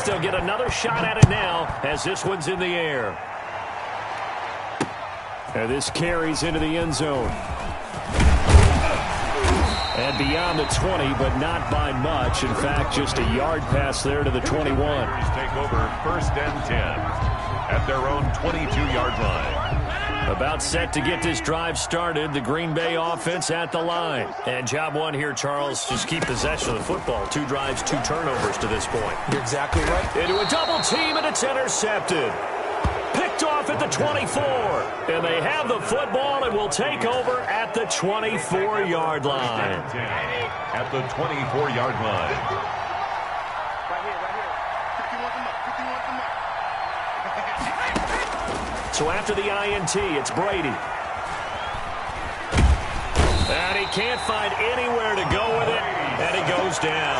Looks they'll get another shot at it now as this one's in the air. And this carries into the end zone. And beyond the 20, but not by much. In fact, just a yard pass there to the 21. Take over first and 10 at their own 22-yard line. About set to get this drive started. The Green Bay offense at the line. And job one here, Charles, just keep possession of the football. 2 drives, 2 turnovers to this point. You're exactly right. Into a double team, and it's intercepted. Picked off at the 24. And they have the football and will take over at the 24-yard line. At the 24-yard line. So after the INT, it's Brady. And he can't find anywhere to go with it, and he goes down.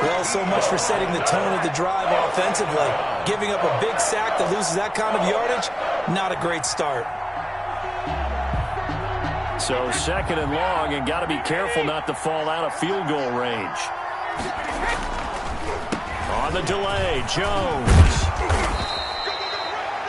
Well, so much for setting the tone of the drive offensively. Giving up a big sack that loses that kind of yardage, not a great start. So second and long, and got to be careful not to fall out of field goal range. On the delay, Jones.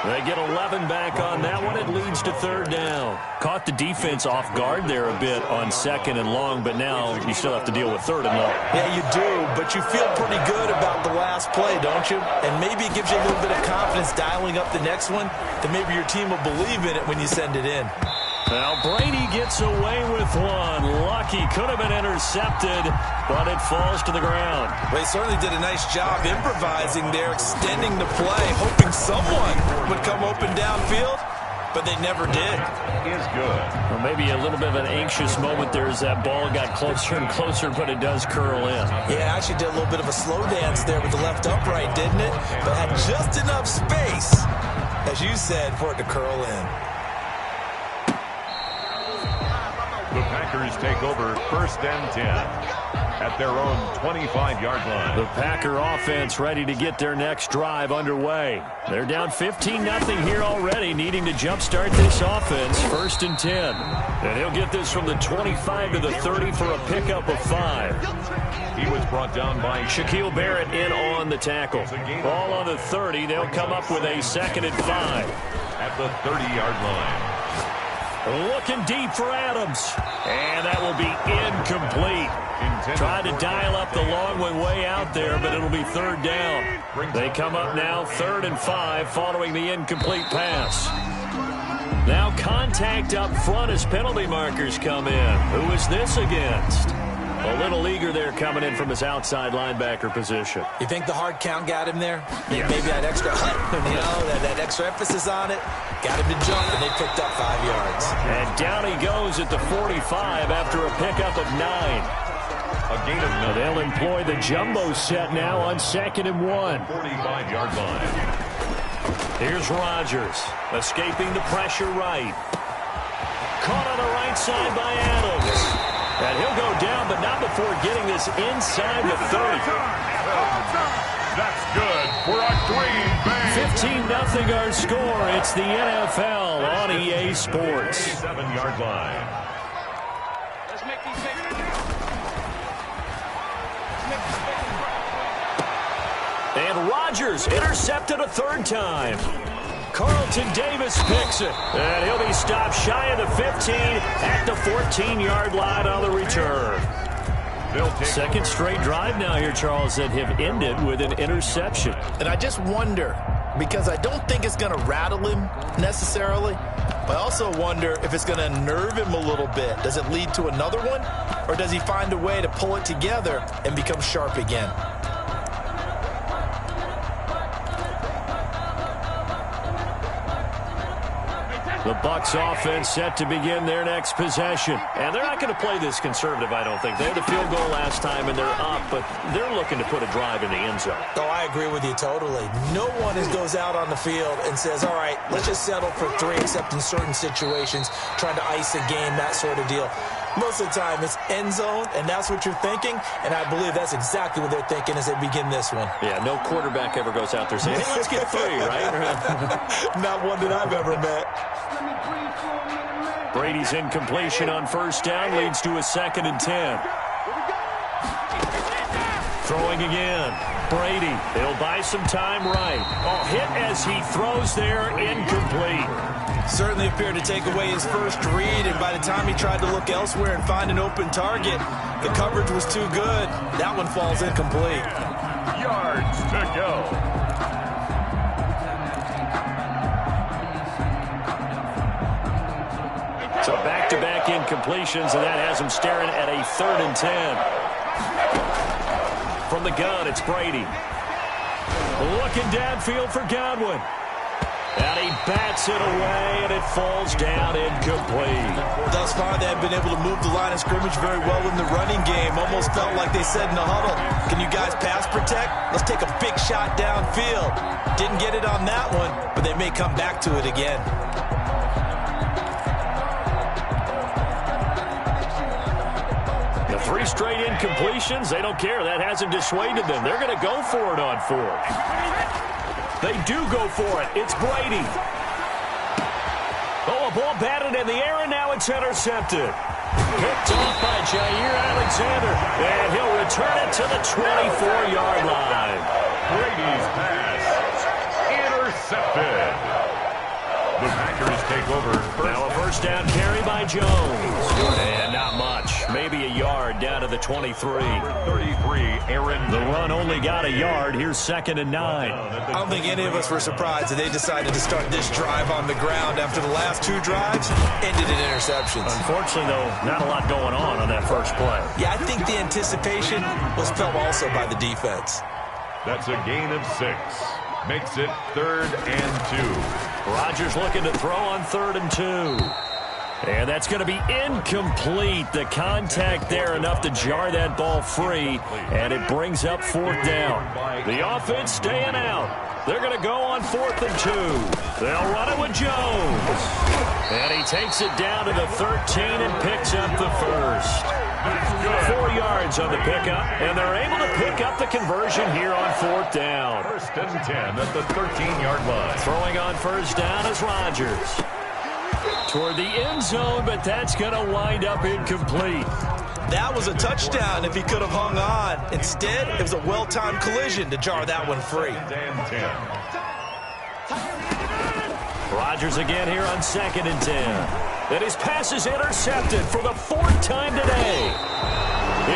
They get 11 back on that one. It leads to third down. Caught the defense off guard there a bit on second and long, but now you still have to deal with third and long. Yeah, you do, but you feel pretty good about the last play, don't you? And maybe it gives you a little bit of confidence dialing up the next one, that maybe your team will believe in it when you send it in. Now Brady gets away with one. Lucky, could have been intercepted, but it falls to the ground. Well, he certainly did a nice job improvising there, extending the play, hoping someone would come open downfield, but they never did. Is good. Well, maybe a little bit of an anxious moment there as that ball got closer and closer, but it does curl in. Yeah, actually did a little bit of a slow dance there with the left upright, didn't it? But had just enough space, as you said, for it to curl in. The Packers take over first and 10 at their own 25-yard line. The Packer offense ready to get their next drive underway. They're down 15-0 here already, needing to jumpstart this offense. First and 10. And he'll get this from the 25 to the 30 for a pickup of 5. He was brought down by Shaquille Barrett in on the tackle. Ball on the 30. They'll come up with a second and 5. At the 30-yard line. Looking deep for Adams. And that will be incomplete. Tried to dial up the long one way out there, but it'll be third down. They come up now 3rd and 5 following the incomplete pass. Now contact up front as penalty markers come in. Who is this against? A little eager there coming in from his outside linebacker position. You think the hard count got him there? Yeah. Maybe that extra, that extra emphasis on it got him to jump, and they picked up 5 yards. And down he goes at the 45 after a pickup of 9. A gain of 9. They'll employ the jumbo set now on 2nd and 1. 45-yard line. Here's Rodgers, escaping the pressure right. Caught on the right side by Adams. And he'll go down, but not before getting this inside the 30. That's good for a Green Bay. 15-0 our score. It's the NFL on EA Sports. 7-yard line. And Rodgers intercepted a 3rd time. Carlton Davis picks it. And he'll be stopped shy of the 15 at the 14-yard line on the return. Second straight drive now here, Charles, that have ended with an interception. And I just wonder, because I don't think it's going to rattle him necessarily, but I also wonder if it's going to unnerve him a little bit. Does it lead to another one? Or does he find a way to pull it together and become sharp again? The Bucs offense set to begin their next possession. And they're not going to play this conservative, I don't think. They had a field goal last time, and they're up, but they're looking to put a drive in the end zone. Oh, I agree with you totally. No one goes out on the field and says, all right, let's just settle for 3, except in certain situations, trying to ice a game, that sort of deal. Most of the time, it's end zone, and that's what you're thinking, and I believe that's exactly what they're thinking as they begin this one. Yeah, no quarterback ever goes out there saying, hey, let's get 3, right? Not one that I've ever met. Brady's incompletion on 1st down leads to a 2nd and 10. Throwing throwing again. Brady, he'll buy some time right. Oh, hit as he throws there, incomplete. Certainly appeared to take away his first read, and by the time he tried to look elsewhere and find an open target, the coverage was too good. That one falls incomplete. Yards to go. So back-to-back incompletions, and that has him staring at a 3rd and 10. From the gun, it's Brady. Looking downfield for Godwin. And he bats it away, and it falls down incomplete. Thus far, they have been able to move the line of scrimmage very well in the running game. Almost felt like they said in the huddle, can you guys pass protect? Let's take a big shot downfield. Didn't get it on that one, but they may come back to it again. The 3 straight incompletions, they don't care. That hasn't dissuaded them. They're going to go for it on 4th. They do go for it. It's Brady. Oh, a ball batted in the air, and now it's intercepted. Picked off by Jair Alexander, and he'll return it to the 24-yard line. Brady's pass intercepted. The Packers take over. Now a first down carry by Jones. And not much. Maybe a yard down to the 23. 33, Aaron. The run only got a yard. Here's 2nd and 9. I don't think any of us were surprised that they decided to start this drive on the ground after the last 2 drives ended in interceptions. Unfortunately, though, not a lot going on that first play. Yeah, I think the anticipation was felt also by the defense. That's a gain of 6. Makes it 3rd and 2. Rodgers looking to throw on 3rd and 2. And that's going to be incomplete. The contact there enough to jar that ball free, and it brings up 4th down. The offense staying out. They're going to go on 4th and 2. They'll run it with Jones. And he takes it down to the 13 and picks up the first. 4 yards on the pickup, and they're able to pick up the conversion here on 4th down. 1st and 10 at the 13-yard line. Throwing on 1st down is Rodgers. Toward the end zone, but that's going to wind up incomplete. That was a touchdown if he could have hung on. Instead, it was a well-timed collision to jar that one free. 10. Rodgers again here on 2nd and 10. And his pass is intercepted for the 4th time today.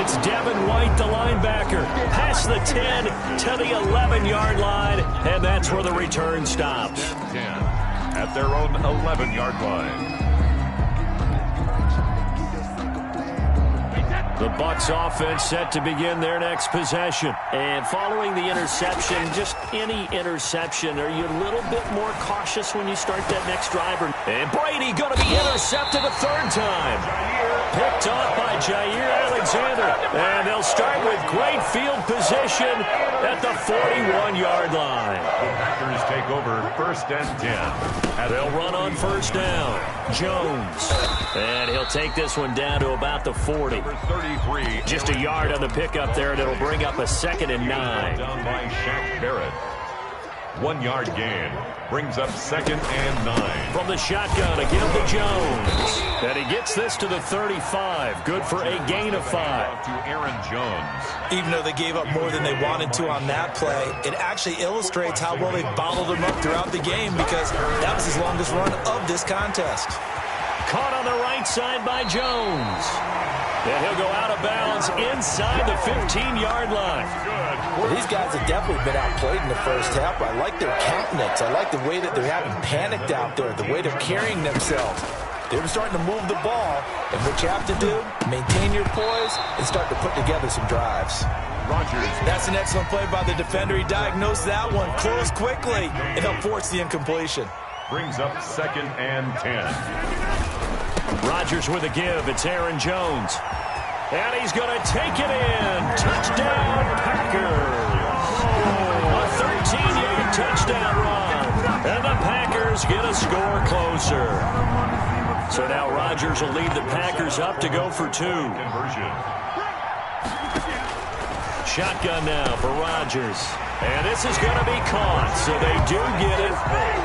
It's Devin White, the linebacker, past the 10 to the 11-yard line, and that's where the return stops. 10 at their own 11-yard line. The Bucs offense set to begin their next possession. And following the interception, just any interception, are you a little bit more cautious when you start that next drive? And Brady going to be intercepted a 3rd time. Picked off by Jair Alexander. And they'll start with great field position at the 41-yard line. The Packers take over 1st and 10. They'll run on 1st down. Jones. And he'll take this one down to about the 40. Just a yard on the pickup there, and it'll bring up a 2nd and 9. Down by Shaq Barrett. 1-yard gain. Brings up 2nd and 9. From the shotgun again to Jones. And he gets this to the 35. Good for a gain of 5. To Aaron Jones. Even though they gave up more than they wanted to on that play, it actually illustrates how well they bottled him up throughout the game, because that was his longest run of this contest. Caught on the right side by Jones. And he'll go out of bounds inside the 15-yard line. Well, these guys have definitely been outplayed in the first half. I like their countenance. I like the way that they're having panicked out there, the way they're carrying themselves. They're starting to move the ball, and what you have to do, maintain your poise and start to put together some drives. Rodgers. That's an excellent play by the defender. He diagnosed that one, closed quickly, and helped force the incompletion. Brings up 2nd and 10. Rodgers with a give. It's Aaron Jones. And he's going to take it in. Touchdown, Packers. A 13-yard touchdown run. And the Packers get a score closer. So now Rodgers will lead the Packers up to go for 2. Conversion. Shotgun now for Rodgers. And this is going to be caught, so they do get it.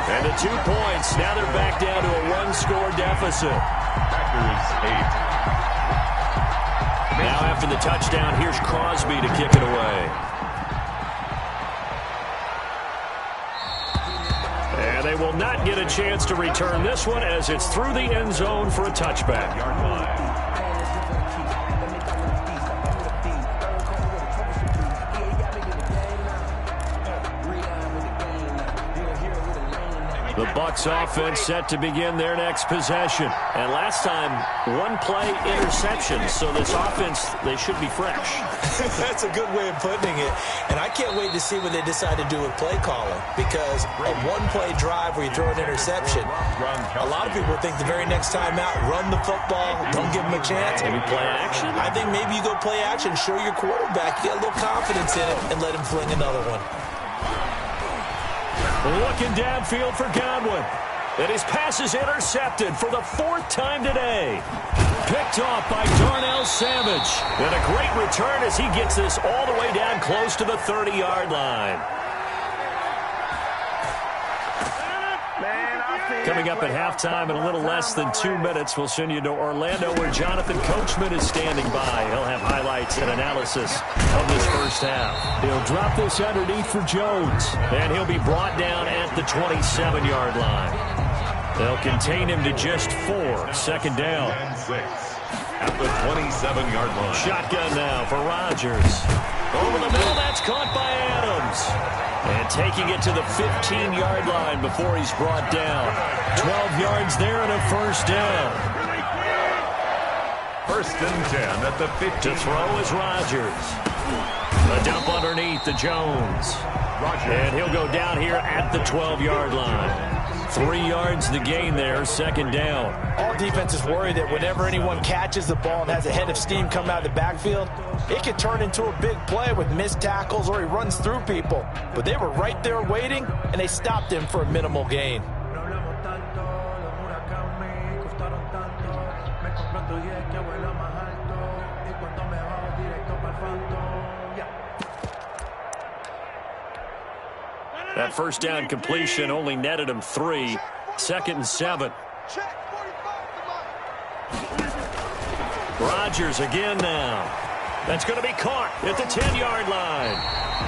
And the 2 points, now they're back down to a 1-score deficit. Packers 8. Now after the touchdown, here's Crosby to kick it away. And they will not get a chance to return this one as it's through the end zone for a touchback. Yard line. The Bucs offense set to begin their next possession. And last time, one-play interception. So this offense, they should be fresh. That's a good way of putting it. And I can't wait to see what they decide to do with play calling. Because a one-play drive where you throw an interception, a lot of people think the very next time out, run the football, don't give them a chance. Maybe play action? I think maybe you go play action, show your quarterback, you get a little confidence in it, and let him fling another one. Looking downfield for Godwin. And his pass is intercepted for the fourth time today. Picked off by Darnell Savage. And a great return as he gets this all the way down close to the 30-yard line. Coming up at halftime in a little less than 2 minutes, we'll send you to Orlando where Jonathan Coachman is standing by. He'll have highlights and analysis of this first half. He'll drop this underneath for Jones, and he'll be brought down at the 27-yard line. They'll contain him to just 4. Second down. And 6 at the 27-yard line. Shotgun now for Rodgers. Over the middle, that's caught by Adams. And taking it to the 15-yard line before he's brought down. 12 yards there and a first down. First and 10 at the 15. To throw is Rodgers. A dump underneath to Jones. And he'll go down here at the 12-yard line. 3 yards the gain there, second down. All defenses worry that whenever anyone catches the ball and has a head of steam come out of the backfield, it can turn into a big play with missed tackles or he runs through people. But they were right there waiting, and they stopped him for a minimal gain. That first down completion only netted him 3. Second and 7. Rodgers again now. That's going to be caught at the 10-yard line.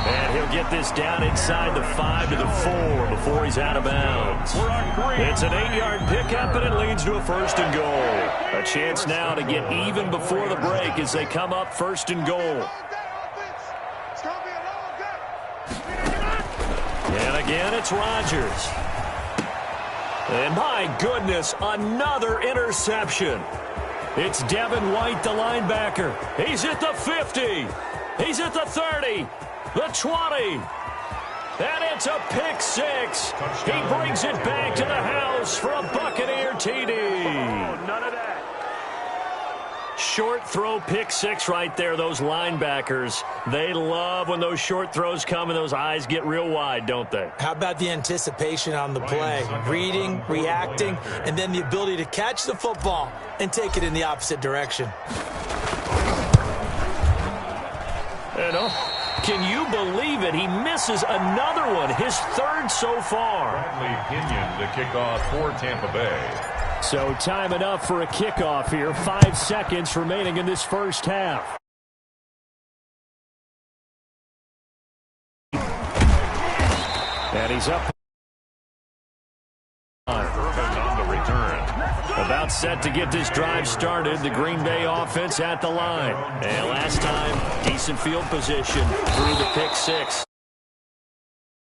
And he'll get this down inside the 5 to the 4 before he's out of bounds. It's an 8-yard pickup, and it leads to a first and goal. A chance now to get even before the break as they come up first and goal. And again, it's Rodgers. And my goodness, another interception. It's Devin White, the linebacker. He's at the 50. He's at the 30. The 20. And it's a pick 6. He brings it back to the house for a Buccaneer TD. None of that. Short throw pick 6 right there. Those linebackers, they love when those short throws come and those eyes get real wide, don't they? How about the anticipation on the play? Reading, reacting, and then the ability to catch the football and take it in the opposite direction. Can you believe it? He misses another one, his 3rd so far. Bradley Pinion to kick off for Tampa Bay. So time enough for a kickoff here. 5 seconds remaining in this first half. And he's up. On the return. About set to get this drive started. The Green Bay offense at the line. And last time, decent field position through the pick 6.